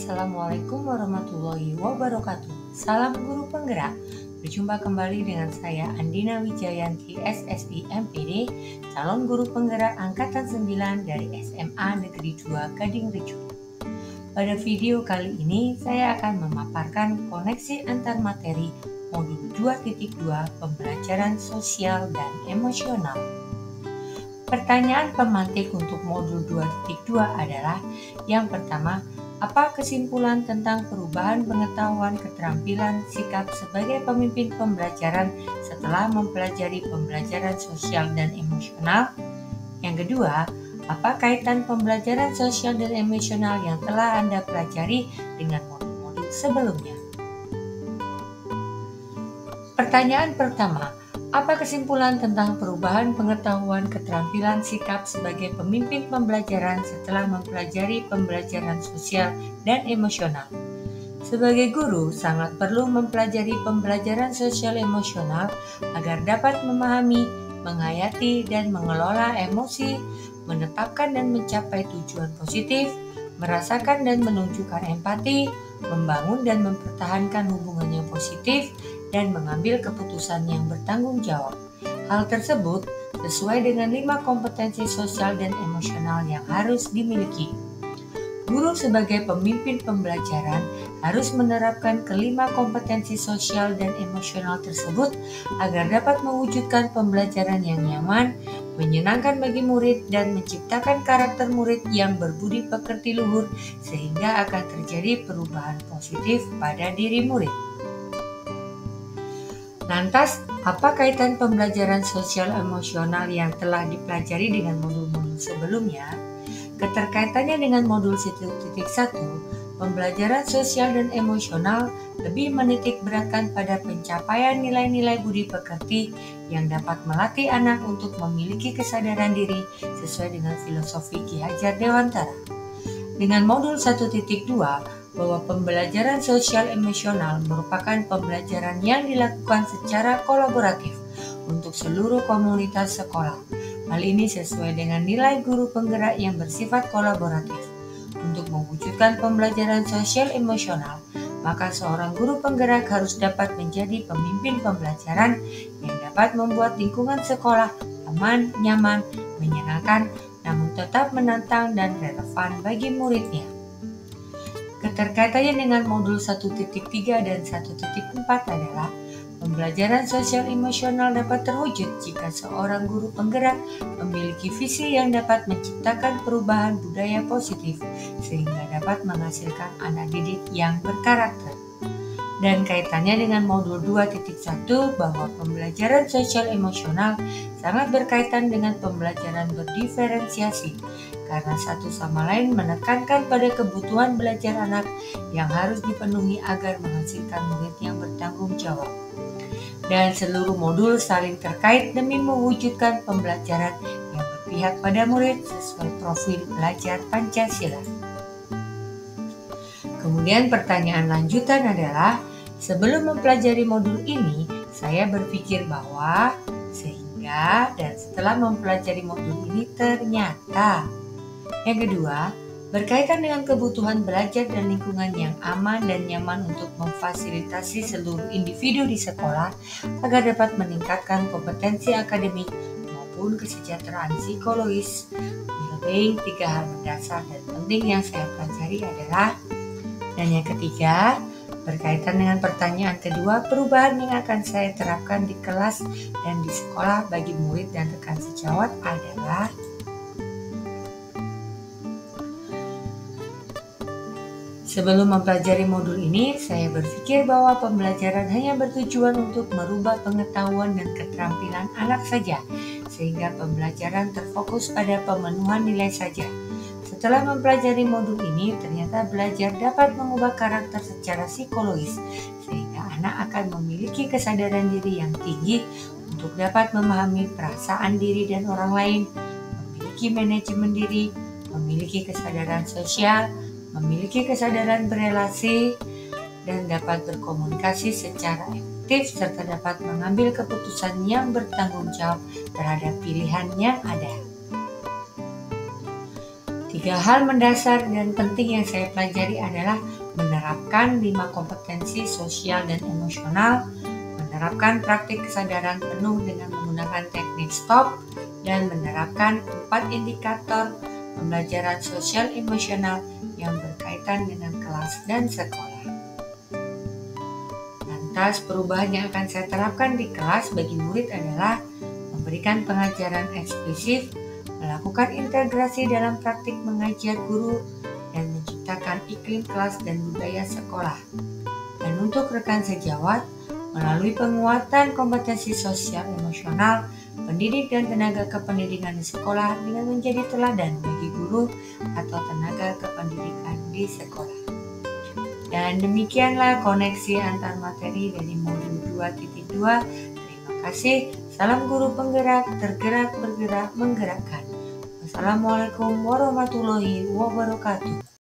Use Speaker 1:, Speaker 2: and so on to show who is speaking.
Speaker 1: Assalamualaikum warahmatullahi wabarakatuh. Salam guru penggerak. Berjumpa kembali dengan saya Andina Wijayanti SSI MPD, calon guru penggerak angkatan 9 dari SMA Negeri 2 Gading Rejo. Pada video kali ini saya akan memaparkan koneksi antar materi modul 2.2 pembelajaran sosial dan emosional. Pertanyaan pemantik untuk modul 2.2 adalah yang pertama, apa kesimpulan tentang perubahan pengetahuan, keterampilan, sikap sebagai pemimpin pembelajaran setelah mempelajari pembelajaran sosial dan emosional? Yang kedua, apa kaitan pembelajaran sosial dan emosional yang telah Anda pelajari dengan modul-modul sebelumnya? Pertanyaan pertama, apa kesimpulan tentang perubahan pengetahuan, keterampilan, sikap sebagai pemimpin pembelajaran setelah mempelajari pembelajaran sosial dan emosional? Sebagai guru, sangat perlu mempelajari pembelajaran sosial emosional agar dapat memahami, menghayati, dan mengelola emosi, menetapkan dan mencapai tujuan positif, merasakan dan menunjukkan empati, membangun dan mempertahankan hubungan yang positif, dan mengambil keputusan yang bertanggung jawab. Hal tersebut sesuai dengan 5 kompetensi sosial dan emosional yang harus dimiliki. Guru sebagai pemimpin pembelajaran harus menerapkan kelima kompetensi sosial dan emosional tersebut agar dapat mewujudkan pembelajaran yang nyaman, menyenangkan bagi murid, dan menciptakan karakter murid yang berbudi pekerti luhur sehingga akan terjadi perubahan positif pada diri murid. Lantas, apa kaitan pembelajaran sosial emosional yang telah dipelajari dengan modul-modul sebelumnya? Keterkaitannya dengan modul 1.1, pembelajaran sosial dan emosional lebih menitik beratkan pada pencapaian nilai-nilai budi pekerti yang dapat melatih anak untuk memiliki kesadaran diri sesuai dengan filosofi Ki Hajar Dewantara. Dengan modul 1.2, bahwa pembelajaran sosial emosional merupakan pembelajaran yang dilakukan secara kolaboratif untuk seluruh komunitas sekolah. Hal ini sesuai dengan nilai guru penggerak yang bersifat kolaboratif. Untuk mewujudkan pembelajaran sosial emosional, maka seorang guru penggerak harus dapat menjadi pemimpin pembelajaran yang dapat membuat lingkungan sekolah aman, nyaman, menyenangkan, namun tetap menantang dan relevan bagi muridnya. Keterkaitannya dengan modul 1.3 dan 1.4 adalah pembelajaran sosial emosional dapat terwujud jika seorang guru penggerak memiliki visi yang dapat menciptakan perubahan budaya positif sehingga dapat menghasilkan anak didik yang berkarakter. Dan kaitannya dengan modul 2.1 bahwa pembelajaran sosial emosional sangat berkaitan dengan pembelajaran berdiferensiasi karena satu sama lain menekankan pada kebutuhan belajar anak yang harus dipenuhi agar menghasilkan murid yang bertanggung jawab. Dan seluruh modul saling terkait demi mewujudkan pembelajaran yang berpihak pada murid sesuai profil belajar Pancasila. Kemudian pertanyaan lanjutan adalah, sebelum mempelajari modul ini, saya berpikir bahwa sehingga dan setelah mempelajari modul ini ternyata. Yang kedua, berkaitan dengan kebutuhan belajar dan lingkungan yang aman dan nyaman untuk memfasilitasi seluruh individu di sekolah agar dapat meningkatkan kompetensi akademik maupun kesejahteraan psikologis. Well-being, 3 hal mendasar dan penting yang saya pelajari adalah. Dan yang ketiga, berkaitan dengan pertanyaan kedua, perubahan yang akan saya terapkan di kelas dan di sekolah bagi murid dan rekan sejawat adalah. Sebelum mempelajari modul ini, saya berpikir bahwa pembelajaran hanya bertujuan untuk merubah pengetahuan dan keterampilan anak saja, sehingga pembelajaran terfokus pada pemenuhan nilai saja. Setelah mempelajari modul ini, ternyata belajar dapat mengubah karakter secara psikologis, sehingga anak akan memiliki kesadaran diri yang tinggi untuk dapat memahami perasaan diri dan orang lain, memiliki manajemen diri, memiliki kesadaran sosial, memiliki kesadaran berelasi, dan dapat berkomunikasi secara efektif serta dapat mengambil keputusan yang bertanggung jawab terhadap pilihan yang ada. 3 3 hal mendasar dan penting yang saya pelajari adalah menerapkan 5 kompetensi sosial dan emosional, menerapkan praktik kesadaran penuh dengan menggunakan teknik STOP, dan menerapkan 4 indikator pembelajaran sosial emosional yang berkaitan dengan kelas dan sekolah. Lantas, perubahan yang akan saya terapkan di kelas bagi murid adalah memberikan pengajaran eksklusif, melakukan integrasi dalam praktik mengajar guru, dan menciptakan iklim kelas dan budaya sekolah. Dan untuk rekan sejawat, melalui penguatan kompetensi sosial emosional, pendidik dan tenaga kependidikan di sekolah dengan menjadi teladan bagi guru atau tenaga kependidikan di sekolah. Dan demikianlah koneksi antar materi dari modul 2.2. Terima kasih. Salam guru penggerak, tergerak, bergerak, menggerakkan. Wassalamualaikum warahmatullahi wabarakatuh.